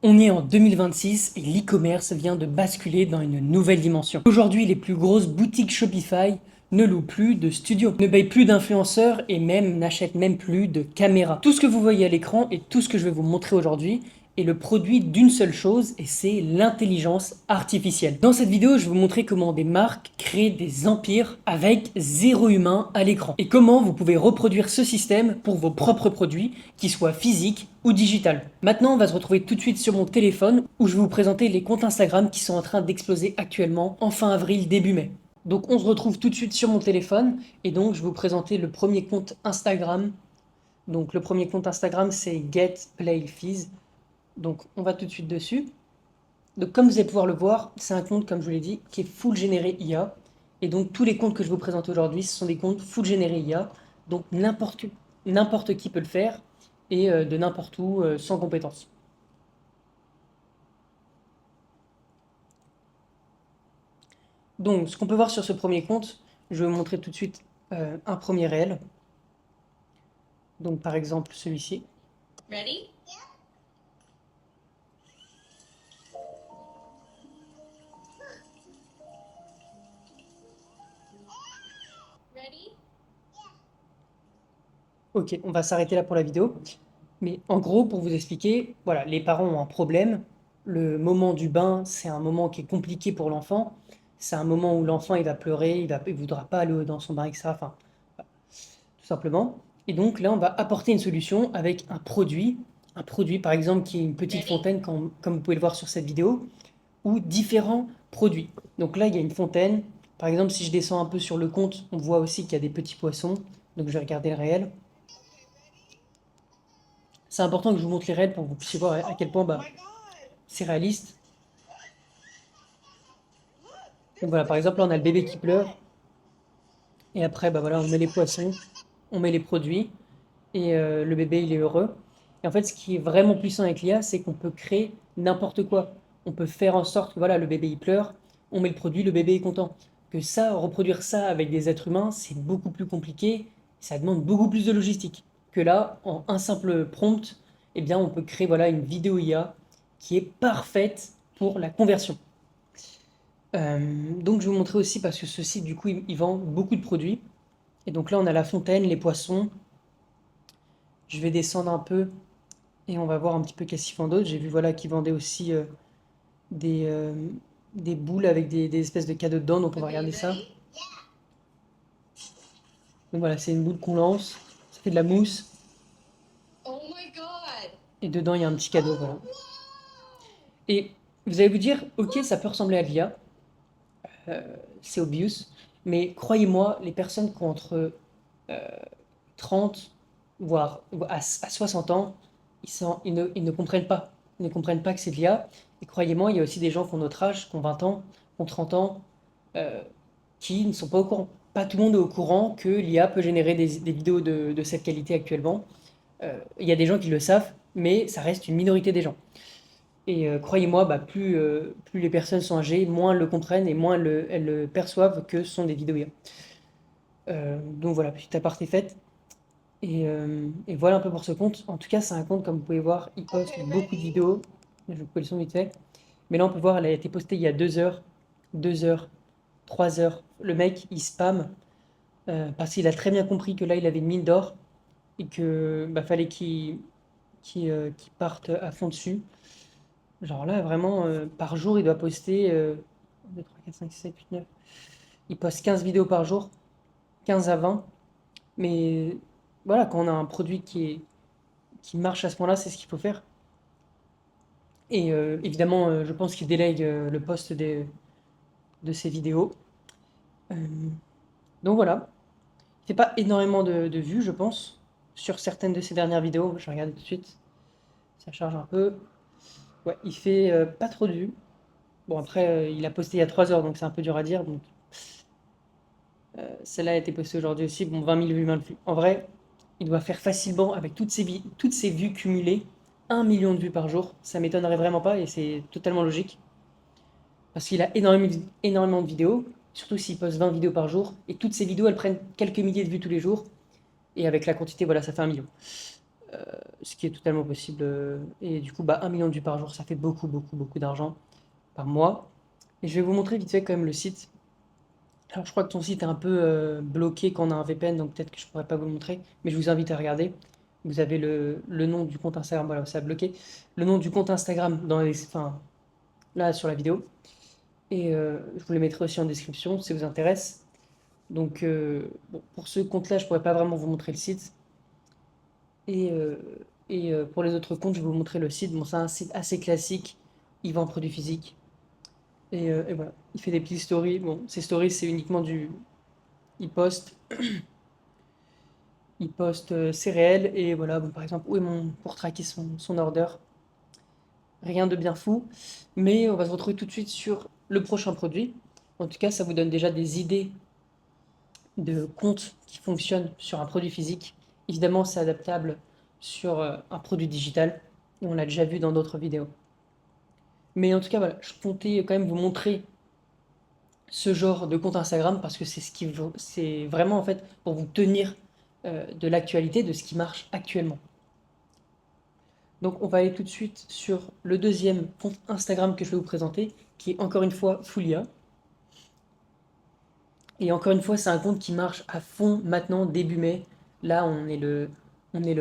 On est en 2026 et l'e-commerce vient de basculer dans une nouvelle dimension. Aujourd'hui, les plus grosses boutiques Shopify ne louent plus de studios, ne payent plus d'influenceurs et même n'achètent même plus de caméras. Tout ce que vous voyez à l'écran et tout ce que je vais vous montrer aujourd'hui est le produit d'une seule chose et c'est l'intelligence artificielle. Dans cette vidéo, je vais vous montrer comment des marques créent des empires avec zéro humain à l'écran et comment vous pouvez reproduire ce système pour vos propres produits, qu'ils soient physiques ou digital. Maintenant, on va se retrouver tout de suite sur mon téléphone où je vais vous présenter les comptes Instagram qui sont en train d'exploser actuellement en fin avril, début mai. Donc on se retrouve tout de suite sur mon téléphone et donc je vais vous présenter le premier compte Instagram. Donc le premier compte Instagram c'est Get Play Fizz. Donc on va tout de suite dessus. Donc comme vous allez pouvoir le voir, c'est un compte comme je vous l'ai dit qui est full généré IA. Et donc tous les comptes que je vais vous présenter aujourd'hui, ce sont des comptes full généré IA. Donc n'importe qui peut le faire et de n'importe où sans compétence. Donc, ce qu'on peut voir sur ce premier compte, je vais vous montrer tout de suite un premier réel. Donc, par exemple, celui-ci. Ready? Ready? Ok, on va s'arrêter là pour la vidéo. Mais en gros, pour vous expliquer, voilà, les parents ont un problème. Le moment du bain, c'est un moment qui est compliqué pour l'enfant. C'est un moment où l'enfant, il va pleurer, il voudra pas aller dans son bain, etc. Enfin, tout simplement. Et donc là, on va apporter une solution avec un produit par exemple qui est une petite Ready? fontaine, comme vous pouvez le voir sur cette vidéo, ou différents produits. Donc là, il y a une fontaine. Par exemple, si je descends un peu sur le compte, on voit aussi qu'il y a des petits poissons. Donc je vais regarder le réel. C'est important que je vous montre les réels pour que vous puissiez voir à quel point bah, c'est réaliste. Donc voilà, par exemple, là, on a le bébé qui pleure. Et après, bah voilà, on met les poissons, on met les produits. Et le bébé, il est heureux. Et en fait, ce qui est vraiment puissant avec l'IA, c'est qu'on peut créer n'importe quoi. On peut faire en sorte que voilà, le bébé, il pleure, on met le produit, le bébé est content. Que ça, reproduire ça avec des êtres humains, c'est beaucoup plus compliqué. Ça demande beaucoup plus de logistique. Que là, en un simple prompt, eh bien, on peut créer voilà, une vidéo IA qui est parfaite pour la conversion. Donc je vais vous montrer aussi parce que ce site du coup il vend beaucoup de produits. Et donc là on a la fontaine, les poissons. Je vais descendre un peu et on va voir un petit peu qu'est-ce qu'ils font d'autre. J'ai vu voilà qu'ils vendaient aussi des, euh, des boules avec des espèces de cadeaux dedans. Donc on va Okay, regarder ça. ready? Donc voilà, c'est une boule qu'on lance. Ça fait de la mousse. Oh my god! Et dedans il y a un petit cadeau. Voilà. Et vous allez vous dire, ok, ça peut ressembler à l'IA. C'est obvious. Mais croyez-moi, les personnes qui ont entre 30, voire à 60 ans, ils ne comprennent pas. Ils ne comprennent pas que c'est de l'IA. Et croyez-moi, il y a aussi des gens qui ont notre âge, qui ont 20 ans, qui ont 30 ans, euh, qui ne sont pas au courant. Pas tout le monde est au courant que l'IA peut générer des vidéos de cette qualité actuellement. Il y a des gens qui le savent, mais ça reste une minorité des gens. Et croyez-moi, bah, plus les personnes sont âgées, moins elles le comprennent et moins elles le perçoivent que ce sont des vidéos IA. Donc voilà, petite aparté faite. Et voilà un peu pour ce compte. En tout cas, c'est un compte, comme vous pouvez voir, il poste Okay, beaucoup de ready? vidéos. Je vais couper le son vite fait. Mais là, on peut voir, elle a été postée il y a 2 heures, 2 heures, 3 heures. Le mec, il spam parce qu'il a très bien compris que là, il avait une mine d'or et que bah, fallait qu'il parte à fond dessus. Genre là, vraiment, par jour, il doit poster 1, 2, 3, 4, 5, 6, 7, 8, 9. Il poste 15 vidéos par jour, 15 à 20. Mais voilà, quand on a un produit qui marche à ce point-là, c'est ce qu'il faut faire. Et évidemment, je pense qu'il délègue le post de ses vidéos. Euh, donc voilà. Il fait pas énormément de vues, je pense, sur certaines de ses dernières vidéos. Je vais regarder tout de suite. Ça charge un peu. Ouais, il fait pas trop de vues. Bon, après, il a posté il y a 3 heures, donc c'est un peu dur à dire. Donc, celle-là a été postée aujourd'hui aussi. Bon, 20 000 vues, 20 vues. En vrai, il doit faire facilement, avec toutes ses vues cumulées, 1 million de vues par jour. Ça m'étonnerait vraiment pas et c'est totalement logique. Parce qu'il a énormément de vidéos, surtout s'il poste 20 vidéos par jour. Et toutes ces vidéos, elles prennent quelques milliers de vues tous les jours. Et avec la quantité, voilà, ça fait 1 million. ce qui est totalement possible. Et du coup, bah, 1 million de vues par jour, ça fait beaucoup, beaucoup, beaucoup d'argent par mois. Et je vais vous montrer vite fait quand même le site. Alors, je crois que ton site est un peu bloqué quand on a un VPN, donc peut-être que je pourrais pas vous le montrer, mais je vous invite à regarder. Vous avez le nom du compte Instagram, voilà, ça a bloqué. Le nom du compte Instagram dans les, enfin, là sur la vidéo. Et je vous le mettrai aussi en description si ça vous intéresse. Donc, bon, pour ce compte-là, je pourrais pas vraiment vous montrer le site. Et, euh, et pour les autres comptes, je vais vous montrer le site. Bon, c'est un site assez classique. Il vend produits physiques. Et voilà, il fait des petites stories. Bon, ces stories, c'est uniquement du. Il poste, c'est réel. Et voilà, bon, par exemple, où est mon. Pour traquer son order. Rien de bien fou. Mais on va se retrouver tout de suite sur le prochain produit. En tout cas, ça vous donne déjà des idées de comptes qui fonctionnent sur un produit physique. Évidemment, c'est adaptable sur un produit digital. Et on l'a déjà vu dans d'autres vidéos. Mais en tout cas, voilà, je comptais quand même vous montrer ce genre de compte Instagram parce que c'est vraiment en fait pour vous tenir de l'actualité, de ce qui marche actuellement. Donc on va aller tout de suite sur le deuxième compte Instagram que je vais vous présenter, qui est encore une fois Foulia. Et encore une fois, c'est un compte qui marche à fond maintenant, début mai. Là, on est le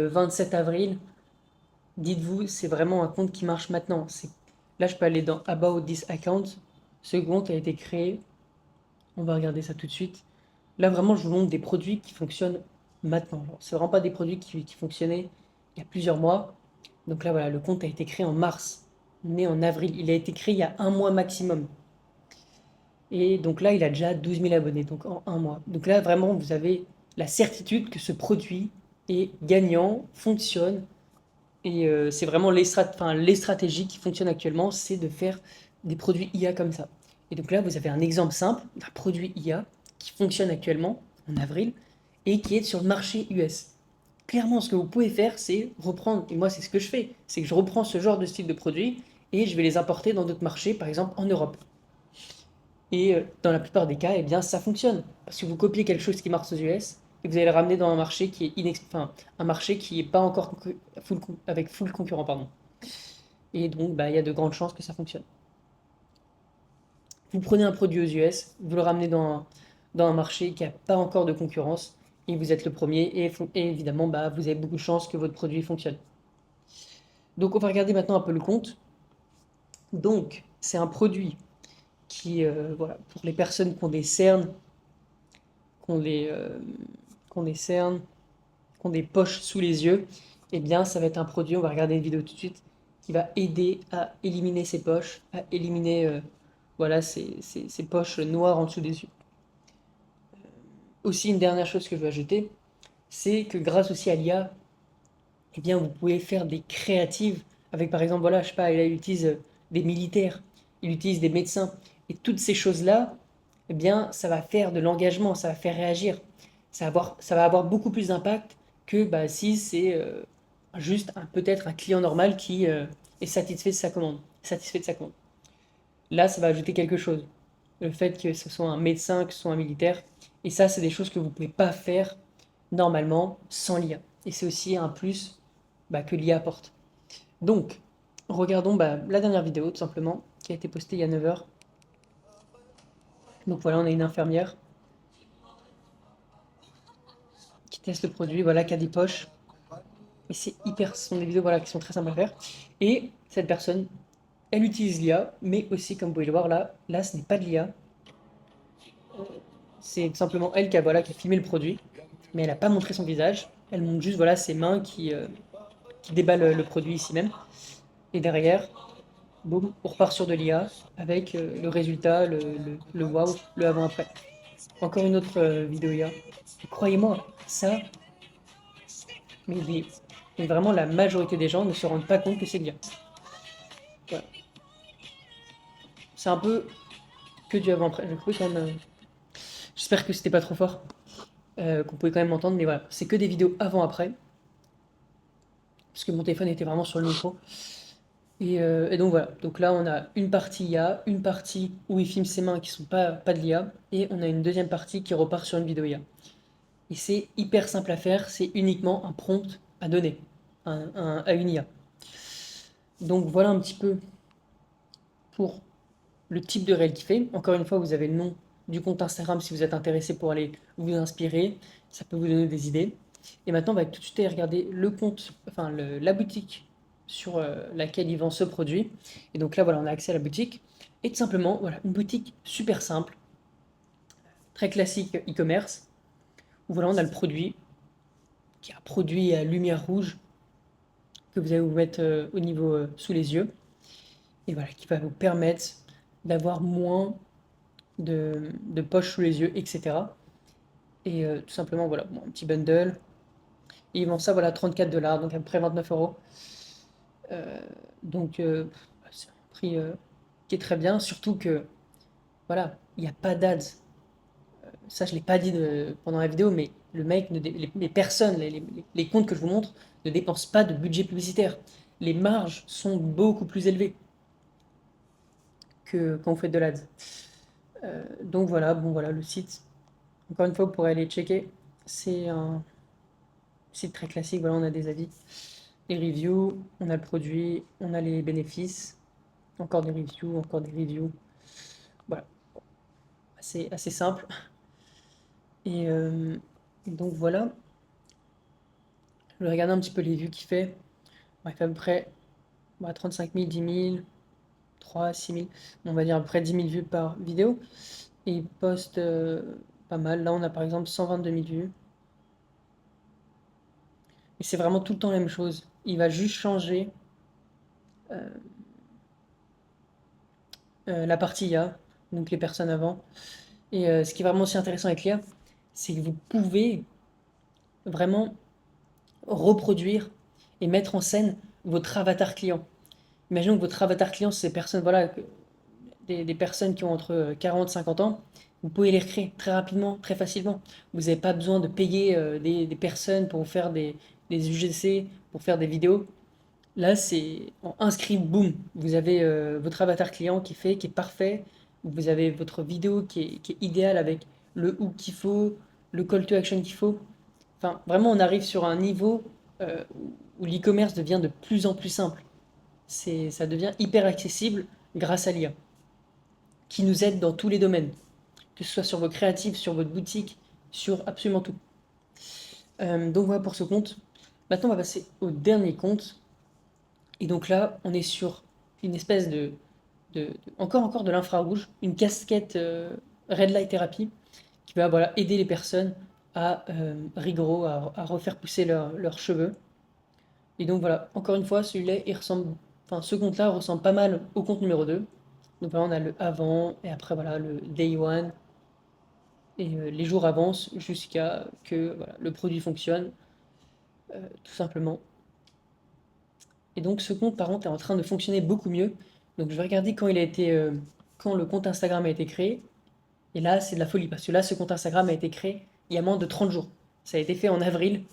27 avril. Dites-vous, c'est vraiment un compte qui marche maintenant. Là, je peux aller dans About this account. Ce compte a été créé. On va regarder ça tout de suite. Là, vraiment, je vous montre des produits qui fonctionnent maintenant. C'est vraiment pas des produits qui fonctionnaient il y a plusieurs mois. Donc là, voilà, le compte a été créé en mars. On est en avril. Il a été créé il y a un mois maximum. Et donc là, il a déjà 12 000 abonnés, donc en un mois. Donc là, vraiment, vous avez la certitude que ce produit est gagnant, fonctionne. Et c'est vraiment les stratégies qui fonctionnent actuellement, c'est de faire des produits IA comme ça. Et donc là, vous avez un exemple simple d'un produit IA qui fonctionne actuellement en avril et qui est sur le marché US. Clairement, ce que vous pouvez faire, c'est reprendre, et moi c'est ce que je fais, c'est que je reprends ce genre de style de produit et je vais les importer dans d'autres marchés, par exemple en Europe. Et dans la plupart des cas, eh bien, ça fonctionne. Parce que vous copiez quelque chose qui marche aux US et vous allez le ramener dans un marché qui est enfin, un marché qui n'est pas encore avec full concurrent, pardon. Et donc, bah, il y a de grandes chances que ça fonctionne. Vous prenez un produit aux US, vous le ramenez dans un marché qui n'a pas encore de concurrence et vous êtes le premier et évidemment, bah, vous avez beaucoup de chances que votre produit fonctionne. Donc, on va regarder maintenant un peu le compte. Donc, c'est un produit qui, voilà, pour les personnes qui ont des cernes, qui ont des cernes, qui ont des poches sous les yeux, eh bien, ça va être un produit, on va regarder une vidéo tout de suite, qui va aider à éliminer ces poches, à éliminer voilà, ces poches noires en dessous des yeux. Aussi, une dernière chose que je veux ajouter, c'est que grâce aussi à l'IA, eh bien, vous pouvez faire des créatives avec, par exemple, voilà, je sais pas, il utilise des militaires, il utilise des médecins, et toutes ces choses-là, eh bien, ça va faire de l'engagement, ça va faire réagir. Ça va avoir beaucoup plus d'impact que bah, si c'est juste peut-être un client normal qui est satisfait de sa commande. Satisfait de sa commande. Là, ça va ajouter quelque chose. Le fait que ce soit un médecin, que ce soit un militaire. Et ça, c'est des choses que vous ne pouvez pas faire normalement sans l'IA. Et c'est aussi un plus bah, que l'IA apporte. Donc, regardons bah, la dernière vidéo, tout simplement, qui a été postée il y a 9 heures. Donc voilà, on a une infirmière qui teste le produit, voilà, qui a des poches. Et ce sont des vidéos voilà, qui sont très simples à faire. Et cette personne, elle utilise l'IA, mais aussi, comme vous pouvez le voir là, ce n'est pas de l'IA. C'est simplement elle qui a filmé le produit, mais elle n'a pas montré son visage. Elle montre juste voilà, ses mains qui déballent le produit ici même. Et derrière, boum, on repart sur de l'IA avec le résultat, le wow, le avant-après. Encore une autre vidéo IA. Et croyez-moi, ça, mais vraiment la majorité des gens ne se rendent pas compte que c'est l'IA. Voilà. C'est un peu que du avant-après. J'espère que c'était pas trop fort, qu'on pouvait quand même m'entendre, mais voilà, c'est que des vidéos avant-après, parce que mon téléphone était vraiment sur le micro. Et donc voilà, donc là on a une partie IA, une partie où il filme ses mains qui sont pas de l'IA, et on a une deuxième partie qui repart sur une vidéo IA. Et c'est hyper simple à faire, c'est uniquement un prompt à donner. à une IA. Donc voilà un petit peu pour le type de réel qu'il fait. Encore une fois, vous avez le nom du compte Instagram si vous êtes intéressé pour aller vous inspirer. Ça peut vous donner des idées. Et maintenant, on va tout de suite aller regarder le compte, enfin la boutique sur laquelle il vend ce produit. Et donc là, voilà, on a accès à la boutique. Et tout simplement, voilà, une boutique super simple, très classique e-commerce, où voilà, on a le produit, qui est un produit à lumière rouge que vous allez vous mettre au niveau sous les yeux. Et voilà, qui va vous permettre d'avoir moins de poches sous les yeux, etc. Et tout simplement, voilà, bon, un petit bundle. Et ils vendent ça, voilà, 34 $, donc à peu près 29 €. Euh, donc, c'est un prix qui est très bien, surtout que, voilà, il n'y a pas d'ads. Ça, je ne l'ai pas dit pendant la vidéo, mais le mec, les personnes, les comptes que je vous montre, ne dépensent pas de budget publicitaire. Les marges sont beaucoup plus élevées que quand vous faites de l'ads. Donc voilà, bon voilà, le site. Encore une fois, vous pourrez aller checker. C'est un site très classique. Voilà, on a des avis, les reviews, on a le produit, on a les bénéfices, encore des reviews, encore des reviews. Voilà, assez simple. Et donc voilà, je vais regarder un petit peu les vues qu'il fait. Ouais, il fait à peu près 35 000, 10 000, 3, 6 000, on va dire à peu près 10 000 vues par vidéo. Et il poste pas mal. Là, on a par exemple 122 000 vues. Et c'est vraiment tout le temps la même chose. Il va juste changer euh, la partie IA, donc les personnes avant. Et ce qui est vraiment aussi intéressant avec l'IA, c'est que vous pouvez vraiment reproduire et mettre en scène votre avatar client. Imaginons que votre avatar client, c'est des personnes, voilà, des personnes qui ont entre 40 et 50 ans. Vous pouvez les recréer très rapidement, très facilement. Vous n'avez pas besoin de payer des personnes pour faire des UGC, pour faire des vidéos. Là, c'est en un script, boum, vous avez votre avatar client qui fait, qui est parfait. Vous avez votre vidéo qui est idéale avec le hook qu'il faut, le call to action qu'il faut. Enfin, vraiment, on arrive sur un niveau où l'e-commerce devient de plus en plus simple. Ça devient hyper accessible grâce à l'IA, qui nous aide dans tous les domaines, que ce soit sur vos créatifs, sur votre boutique, sur absolument tout. Donc voilà pour ce compte. Maintenant, on va passer au dernier compte. Et donc là, on est sur une espèce encore de l'infrarouge, une casquette Red Light Therapy qui va voilà, aider les personnes à rigoureux, à refaire pousser leurs cheveux. Et donc voilà, encore une fois, celui-là, enfin ce compte-là ressemble pas mal au compte numéro 2. Donc voilà, on a le avant et après voilà le day one. Et les jours avancent jusqu'à que voilà, le produit fonctionne, tout simplement. Et donc ce compte, par contre, est en train de fonctionner beaucoup mieux. Donc je vais regarder quand le compte Instagram a été créé. Et là, c'est de la folie parce que là, ce compte Instagram a été créé il y a moins de 30 jours. Ça a été fait en avril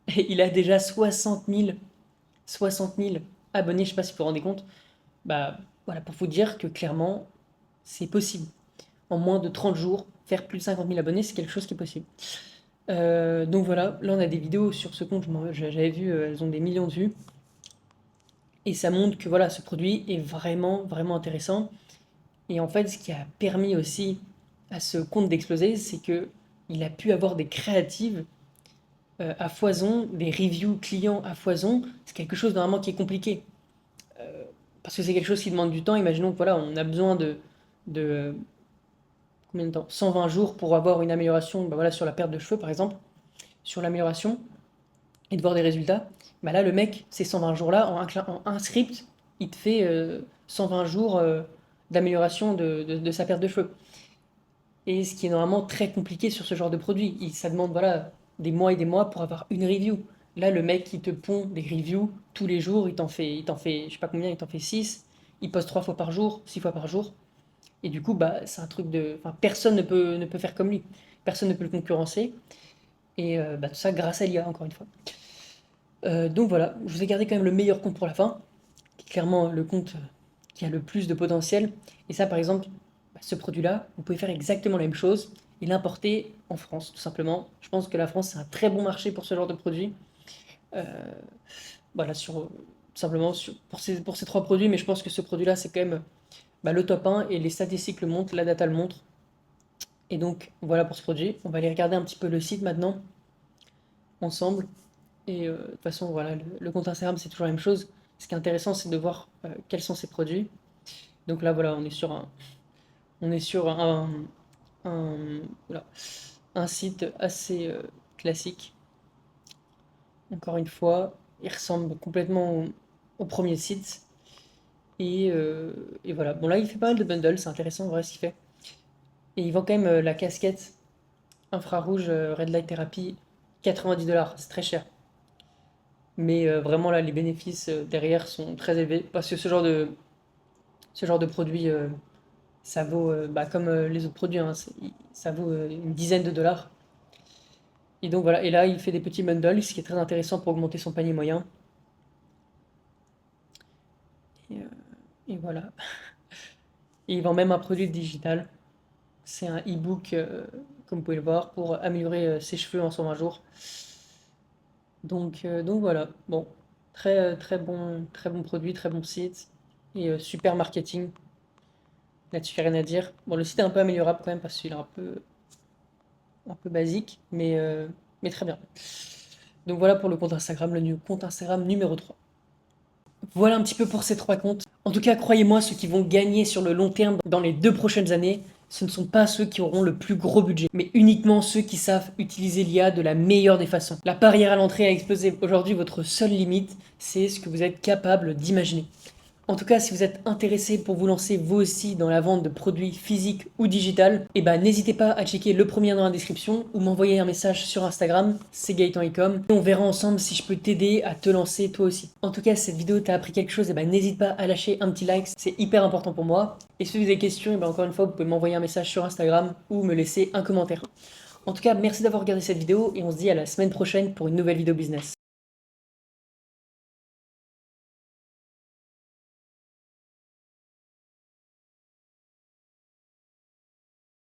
et il a déjà 60 000 abonnés. Je sais pas si vous vous rendez compte. Bah voilà, pour vous dire que clairement, c'est possible. En moins de 30 jours, faire plus de 50 000 abonnés, c'est quelque chose qui est possible. Donc voilà, là on a des vidéos sur ce compte, j'avais vu, elles ont des millions de vues. Et ça montre que voilà, ce produit est vraiment, vraiment intéressant. Et en fait, ce qui a permis aussi à ce compte d'exploser, c'est que il a pu avoir des créatives à foison, des reviews clients à foison. C'est quelque chose normalement qui est compliqué. Parce que c'est quelque chose qui demande du temps. Imaginons que voilà, on a besoin de combien de temps? 120 jours pour avoir une amélioration bah voilà, sur la perte de cheveux, par exemple, sur l'amélioration, et de voir des résultats. Bah là, le mec, ces 120 jours-là, en un script, il te fait 120 jours d'amélioration de sa perte de cheveux. Et ce qui est normalement très compliqué sur ce genre de produit. Ça demande voilà, des mois et des mois pour avoir une review. Là, le mec, il te pond des reviews tous les jours, il t'en fait, je sais pas combien, il t'en fait 6. Il poste 3 fois par jour, 6 fois par jour. Et du coup, bah, c'est un truc de. Enfin, personne ne peut faire comme lui. Personne ne peut le concurrencer. Et bah, tout ça grâce à l'IA, encore une fois. Donc voilà, je vous ai gardé quand même le meilleur compte pour la fin, qui est clairement le compte qui a le plus de potentiel. Et ça, par exemple, bah, ce produit-là, vous pouvez faire exactement la même chose et l'importer en France, tout simplement. Je pense que la France, c'est un très bon marché pour ce genre de produit. Euh, voilà, simplement pour ces trois produits, mais je pense que ce produit-là, c'est quand même le top 1 et les statistiques le montrent, la data le montre. Et donc, voilà pour ce produit. On va aller regarder un petit peu le site maintenant, ensemble. Et de toute façon, voilà, le compte Instagram, c'est toujours la même chose. Ce qui est intéressant, c'est de voir quels sont ces produits. Donc là, voilà, on est sur un, voilà, un site assez classique. Encore une fois, il ressemble complètement au premier site. Et voilà. Bon, là, il fait pas mal de bundles, c'est intéressant, en vrai, ce qu'il fait. Et il vend quand même la casquette infrarouge Red Light Therapy, 90 $. C'est très cher. Mais vraiment, là, les bénéfices derrière sont très élevés. Parce que ce genre de produit, ça vaut, comme les autres produits, hein, ça vaut une dizaine de dollars. Et donc voilà, et là il fait des petits bundles, ce qui est très intéressant pour augmenter son panier moyen. Et, euh, et voilà. Et il vend même un produit digital. C'est un e-book, comme vous pouvez le voir, pour améliorer ses cheveux en 120 jours. Donc voilà, bon, très bon produit, très bon site et super marketing. Là-dessus, il n'y a rien à dire. Bon, le site est un peu améliorable quand même parce qu'il est un peu basique, mais très bien. Donc voilà pour le compte Instagram, compte Instagram numéro 3. Voilà un petit peu pour ces trois comptes. En tout cas, croyez-moi, ceux qui vont gagner sur le long terme dans les 2 prochaines années, ce ne sont pas ceux qui auront le plus gros budget, mais uniquement ceux qui savent utiliser l'IA de la meilleure des façons. La barrière à l'entrée a explosé. Aujourd'hui, votre seule limite, c'est ce que vous êtes capable d'imaginer. En tout cas, si vous êtes intéressé pour vous lancer vous aussi dans la vente de produits physiques ou digital, n'hésitez pas à checker le premier lien dans la description ou m'envoyer un message sur Instagram, c'est Gaëtan.com. Et on verra ensemble si je peux t'aider à te lancer toi aussi. En tout cas, si cette vidéo t'a appris quelque chose, n'hésite pas à lâcher un petit like, c'est hyper important pour moi. Et si vous avez des questions, encore une fois, vous pouvez m'envoyer un message sur Instagram ou me laisser un commentaire. En tout cas, merci d'avoir regardé cette vidéo et on se dit à la semaine prochaine pour une nouvelle vidéo business.